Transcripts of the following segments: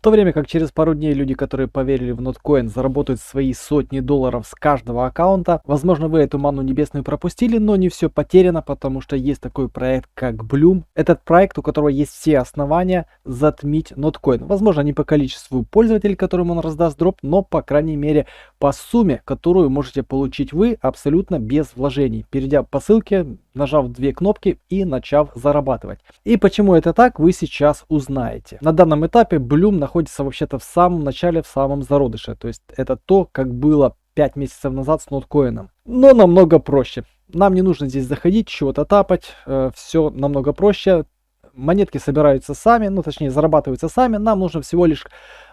В то время как через пару дней люди, которые поверили в ноткоин, заработают свои сотни долларов с каждого аккаунта. Возможно, вы эту манну небесную пропустили, но не все потеряно, потому что есть такой проект, как Bloom. Этот проект, у которого есть все основания затмить ноткоин. Возможно, не по количеству пользователей, которым он раздаст дроп, но, по крайней мере, по сумме, которую можете получить вы абсолютно без вложений, перейдя по ссылке, нажав две кнопки и начав зарабатывать. И почему это так, вы сейчас узнаете. На данном этапе Bloom находится вообще-то в самом начале, в самом зародыше. То есть это то, как было 5 месяцев назад с ноткоином. Но намного проще. Нам не нужно здесь заходить, чего-то тапать. Все намного проще. Монетки собираются сами, ну точнее зарабатываются сами. Нам нужно всего лишь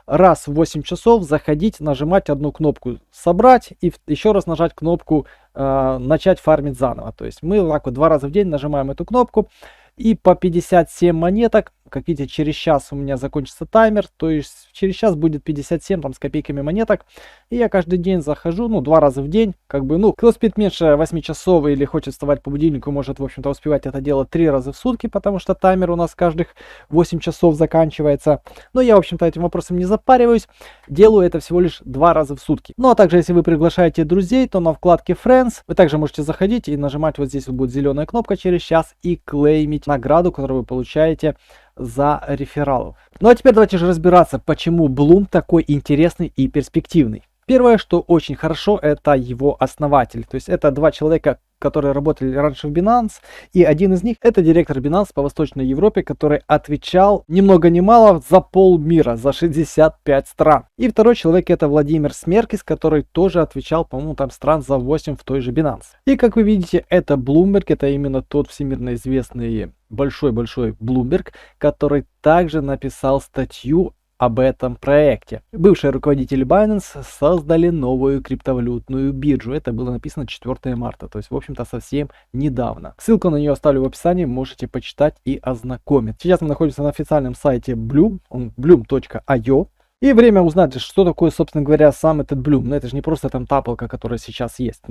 раз в 8 часов заходить, нажимать одну кнопку «Собрать» и еще раз нажать кнопку «Начать фармить заново». То есть мы так вот 2 раза в день нажимаем эту кнопку и по 57 монеток. Как видите, через час у меня закончится таймер, то есть через час будет 57 там с копейками монеток. И я каждый день захожу, ну 2 раза в день, как бы, ну кто спит меньше 8 часов или хочет вставать по будильнику, может в общем-то успевать это делать 3 раза в сутки, потому что таймер у нас каждых 8 часов заканчивается. Но я в общем-то этим вопросом не запариваюсь, делаю это всего лишь 2 раза в сутки. Ну а также если вы приглашаете друзей, то на вкладке Friends вы также можете заходить и нажимать, вот здесь вот будет зеленая кнопка через час, и клеймить награду, которую вы получаете за рефералов. Ну а теперь давайте же разбираться, почему Bloom такой интересный и перспективный. Первое, что очень хорошо, это его основатель. То есть это 2 человека, которые работали раньше в Binance, и один из них это директор Binance по Восточной Европе, который отвечал ни много ни мало за полмира, за 65 стран. И второй человек это Владимир Смеркис, который тоже отвечал, по-моему, там стран за 8 в той же Binance. И как вы видите, это Bloomberg, это именно тот всемирно известный большой-большой Bloomberg, который также написал статью об этом проекте. Бывшие руководители Binance создали новую криптовалютную биржу. Это было написано 4 марта, то есть, в общем-то, совсем недавно. Ссылку на нее оставлю в описании, можете почитать и ознакомиться. Сейчас мы находимся на официальном сайте Bloom, bloom.io. И время узнать, что такое, собственно говоря, сам этот Bloom. Но это же не просто там тапалка, которая сейчас есть.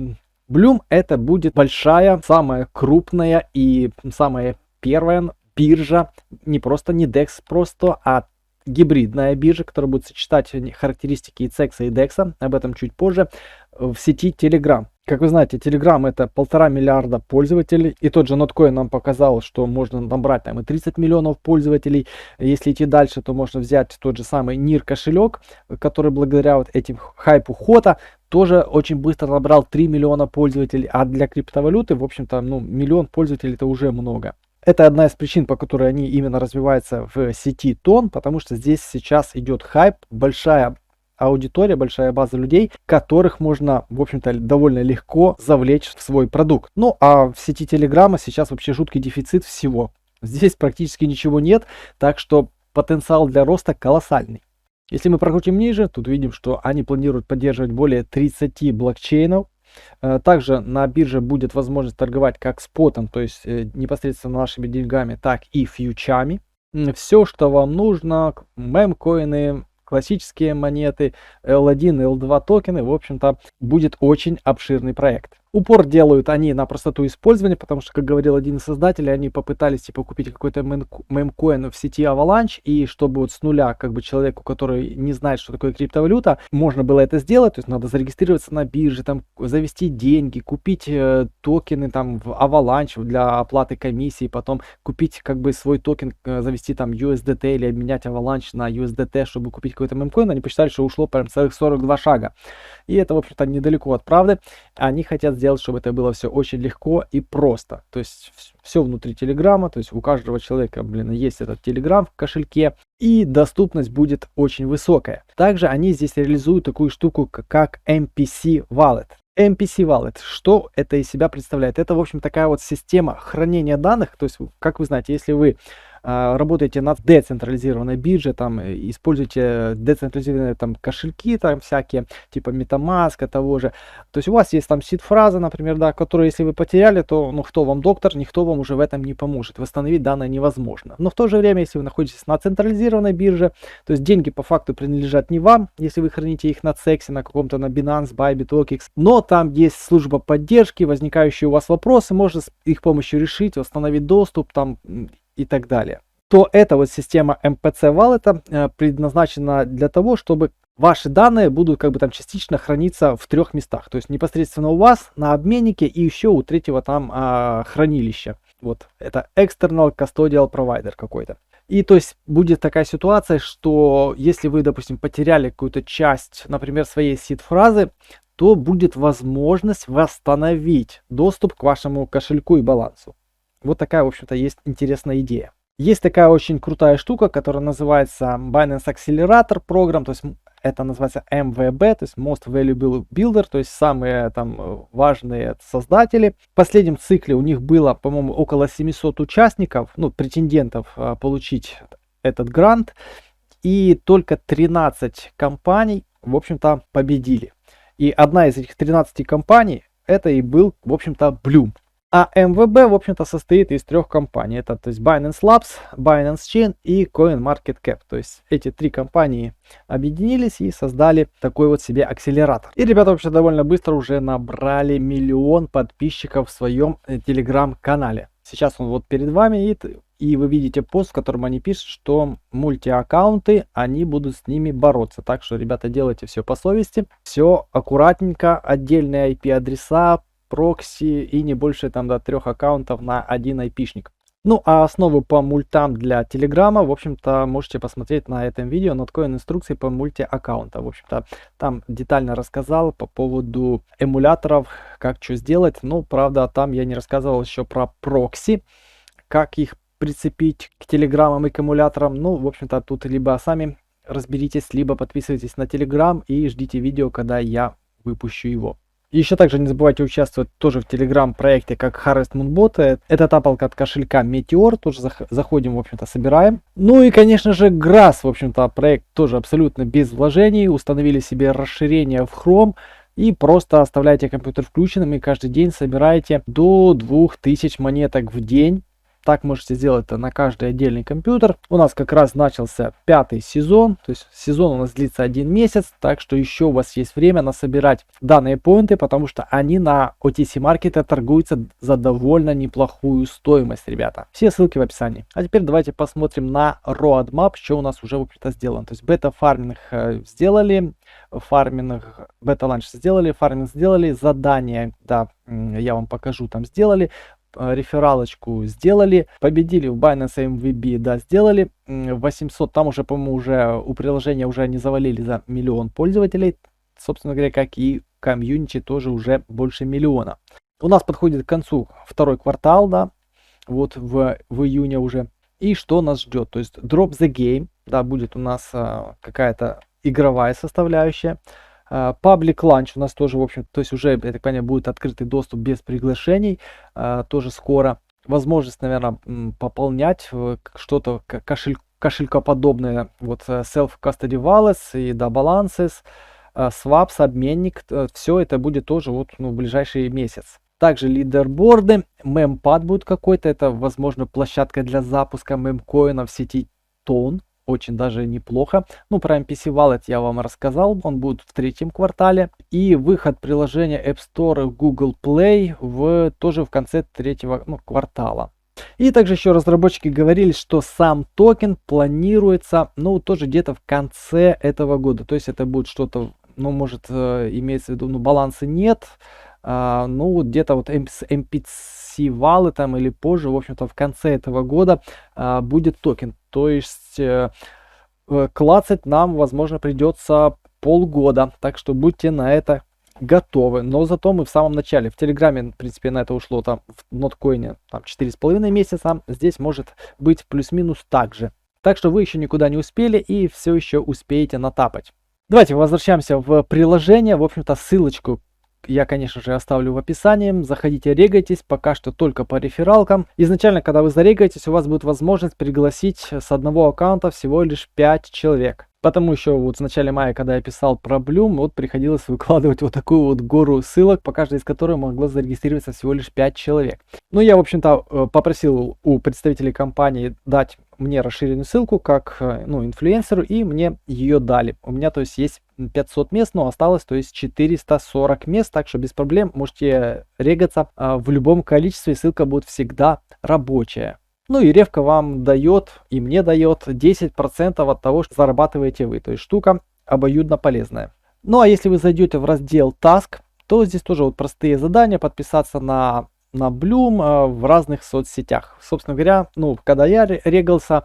Bloom это будет большая, самая крупная и самая первая биржа, не просто не DEX просто, а гибридная биржа, которая будет сочетать характеристики и CEX, и DEX, об этом чуть позже, в сети Telegram. Как вы знаете, Telegram это 1,5 миллиарда пользователей, и тот же Notcoin нам показал, что можно набрать там и 30 миллионов пользователей. Если идти дальше, то можно взять тот же самый NIR кошелек, который благодаря вот этим хайпу хота тоже очень быстро набрал 3 миллиона пользователей, а для криптовалюты, в общем-то, ну, миллион пользователей это уже много. Это одна из причин, по которой они именно развиваются в сети Тон, потому что здесь сейчас идет хайп, большая аудитория, большая база людей, которых можно, в общем-то, довольно легко завлечь в свой продукт. Ну, а в сети Телеграма сейчас вообще жуткий дефицит всего. Здесь практически ничего нет, так что потенциал для роста колоссальный. Если мы прокрутим ниже, тут видим, что они планируют поддерживать более 30 блокчейнов. Также на бирже будет возможность торговать как спотом, то есть непосредственно нашими деньгами, так и фьючами. Все, что вам нужно, мемкоины, классические монеты, L1, L2 токены, в общем-то, будет очень обширный проект. Упор делают они на простоту использования, потому что, как говорил один из создателей, они попытались типа купить какой-то мемкоин в сети Avalanche, и чтобы вот с нуля, как бы человеку, который не знает, что такое криптовалюта, можно было это сделать, то есть надо зарегистрироваться на бирже, там завести деньги, купить токены там в Avalanche для оплаты комиссии, потом купить как бы свой токен, завести там USDT или обменять Avalanche на USDT, чтобы купить какой-то мемкоин. Они посчитали, что ушло прям целых 42 шага. И это, в общем-то, недалеко от правды. Они хотят сделать, чтобы это было все очень легко и просто. То есть все внутри Телеграма, то есть у каждого человека, есть этот Телеграм в кошельке, и доступность будет очень высокая. Также они здесь реализуют такую штуку, как MPC Wallet. MPC Wallet, что это из себя представляет? Это, в общем, такая вот система хранения данных. То есть, как вы знаете, если вы работаете на децентрализированной бирже, там используете децентрализированные там кошельки, там всякие, типа MetaMask того же. То есть у вас есть там сид-фраза, например, да, которую если вы потеряли, то ну кто вам доктор, никто вам уже в этом не поможет. Восстановить данные невозможно. Но в то же время, если вы находитесь на централизированной бирже, то есть деньги по факту принадлежат не вам, если вы храните их на CEX, на каком-то на Binance, Bybit, OKX, но там есть служба поддержки, возникающие у вас вопросы, можно с их помощью решить, восстановить доступ там и так далее. то эта вот система MPC Wallet предназначена для того, чтобы ваши данные будут как бы там частично храниться в 3 местах. То есть непосредственно у вас, на обменнике и еще у третьего там хранилища. Вот это External Custodial Provider какой-то. И то есть будет такая ситуация, что если вы, допустим, потеряли какую-то часть, например, своей сид-фразы, то будет возможность восстановить доступ к вашему кошельку и балансу. Вот такая, в общем-то, есть интересная идея. Есть такая очень крутая штука, которая называется Binance Accelerator Program, то есть это называется MVB, то есть Most Valuable Builder, то есть самые там важные создатели. В последнем цикле у них было, по-моему, около 700 участников, ну, претендентов получить этот грант, и только 13 компаний, в общем-то, победили. И одна из этих 13 компаний, это и был, в общем-то, Bloom. А MVB, в общем-то, состоит из 3 компаний. Это, то есть, Binance Labs, Binance Chain и CoinMarketCap. То есть, эти 3 компании объединились и создали такой вот себе акселератор. И ребята вообще довольно быстро уже набрали 1 миллион подписчиков в своем телеграм-канале. Сейчас он вот перед вами, и вы видите пост, в котором они пишут, что мультиаккаунты, они будут с ними бороться. Так что, ребята, делайте все по совести, все аккуратненько, отдельные IP-адреса, прокси и не больше там до 3 аккаунтов на один айпишник. Ну а основы по мультам для телеграма, в общем-то, можете посмотреть на этом видео, Notcoin инструкции по мульти-аккаунтам. В общем-то, там детально рассказал по поводу эмуляторов, как что сделать. Ну, правда, там я не рассказывал еще про прокси, как их прицепить к телеграммам и к эмуляторам. Ну, в общем-то, тут либо сами разберитесь, либо подписывайтесь на телеграм и ждите видео, когда я выпущу его. Еще также не забывайте участвовать тоже в телеграм-проекте как Harvest Moonbot. Это тапалка от кошелька Meteor. Тоже заходим, в общем-то, собираем. Ну и, конечно же, Grass. В общем-то, проект тоже абсолютно без вложений. Установили себе расширение в Chrome. И просто оставляйте компьютер включенным и каждый день собираете до 2000 монеток в день. Так можете сделать это на каждый отдельный компьютер. У нас как раз начался 5-й сезон. То есть сезон у нас длится 1 месяц. Так что еще у вас есть время насобирать данные поинты, потому что они на OTC маркете торгуются за довольно неплохую стоимость, ребята. Все ссылки в описании. А теперь давайте посмотрим на roadmap, что у нас уже, в общем-то, сделано. То есть бета-фарминг сделали, бета-ланч сделали, фарминг сделали, задание, да, я вам покажу, там сделали. Рефералочку сделали, победили в Binance MVB, да, сделали 800, там уже, по-моему, уже у приложения уже они завалили за 1 миллион пользователей, собственно говоря, как и комьюнити тоже уже больше 1 миллиона. У нас подходит к концу 2-й квартал, да, вот в июне уже. И что нас ждет? То есть Drop the Game, да, будет у нас какая-то игровая составляющая. Public Launch у нас тоже, в общем, то есть уже, я так понимаю, будет открытый доступ без приглашений, тоже скоро. Возможность, наверное, пополнять что-то кошелькоподобное, вот Self-Custody Wallets и да, Balances, Swaps, обменник, все это будет тоже вот, ну, в ближайший месяц. Также лидерборды, мемпад будет какой-то, это, возможно, площадка для запуска мемкоина в сети Tone. Очень даже неплохо. Ну, про MPC Wallet я вам рассказал, он будет в 3-м квартале. И выход приложения App Store и Google Play тоже в конце 3-го квартала. И также еще разработчики говорили, что сам токен планируется, ну, тоже где-то в конце этого года. То есть это будет что-то, ну, может, имеется в виду, ну, баланса нет. Ну, где-то вот MPC Wallet там или позже, в общем-то, в конце этого года будет токен. То есть клацать нам, возможно, придется полгода. Так что будьте на это готовы. Но зато мы в самом начале. В Телеграме, в принципе, на это ушло там в Notcoin там 4,5 месяца. Здесь может быть плюс-минус так же. Так что вы еще никуда не успели и все еще успеете натапать. Давайте возвращаемся в приложение. В общем-то, ссылочку я, конечно же, оставлю в описании. Заходите, регайтесь. Пока что только по рефералкам. Изначально, когда вы зарегаетесь, у вас будет возможность пригласить с одного аккаунта всего лишь 5 человек. Потому еще вот в начале мая, когда я писал про Bloom, вот приходилось выкладывать вот такую вот гору ссылок, по каждой из которых могло зарегистрироваться всего лишь 5 человек. Ну, я, в общем-то, попросил у представителей компании дать мне расширенную ссылку как, ну, инфлюенсеру, и мне ее дали. У меня, то есть, есть 500 мест, но осталось, то есть, 440 мест, так что без проблем можете регаться в любом количестве, ссылка будет всегда рабочая. Ну и ревка вам дает, и мне дает 10% от того, что зарабатываете вы. То есть штука обоюдно полезная. Ну а если вы зайдете в раздел Task, то здесь тоже вот простые задания, подписаться на Bloom в разных соцсетях. Собственно говоря, ну, когда я регался,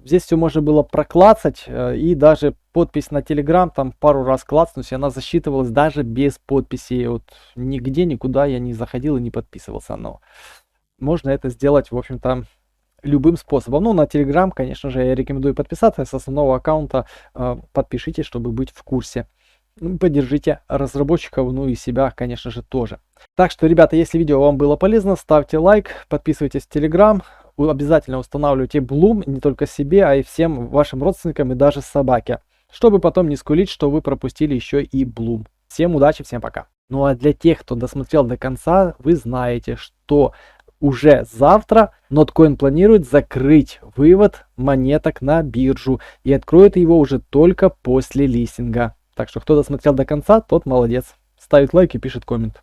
здесь все можно было проклацать, и даже подпись на Telegram там пару раз клацнуть, и она засчитывалась даже без подписи. Вот нигде, никуда я не заходил и не подписывался. Но можно это сделать, в общем-то, любым способом. Ну, на Telegram, конечно же, я рекомендую подписаться. С основного аккаунта подпишитесь, чтобы быть в курсе. Поддержите разработчиков, ну и себя, конечно же, тоже. Так что, ребята, если видео вам было полезно, ставьте лайк, подписывайтесь в Telegram, обязательно устанавливайте Bloom не только себе, а и всем вашим родственникам и даже собаке, чтобы потом не скулить, что вы пропустили еще и Bloom. Всем удачи, всем пока. Ну а для тех, кто досмотрел до конца, вы знаете, что уже завтра Notcoin планирует закрыть вывод монеток на биржу и откроет его уже только после листинга. Так что кто досмотрел до конца, тот молодец. Ставит лайк и пишет коммент.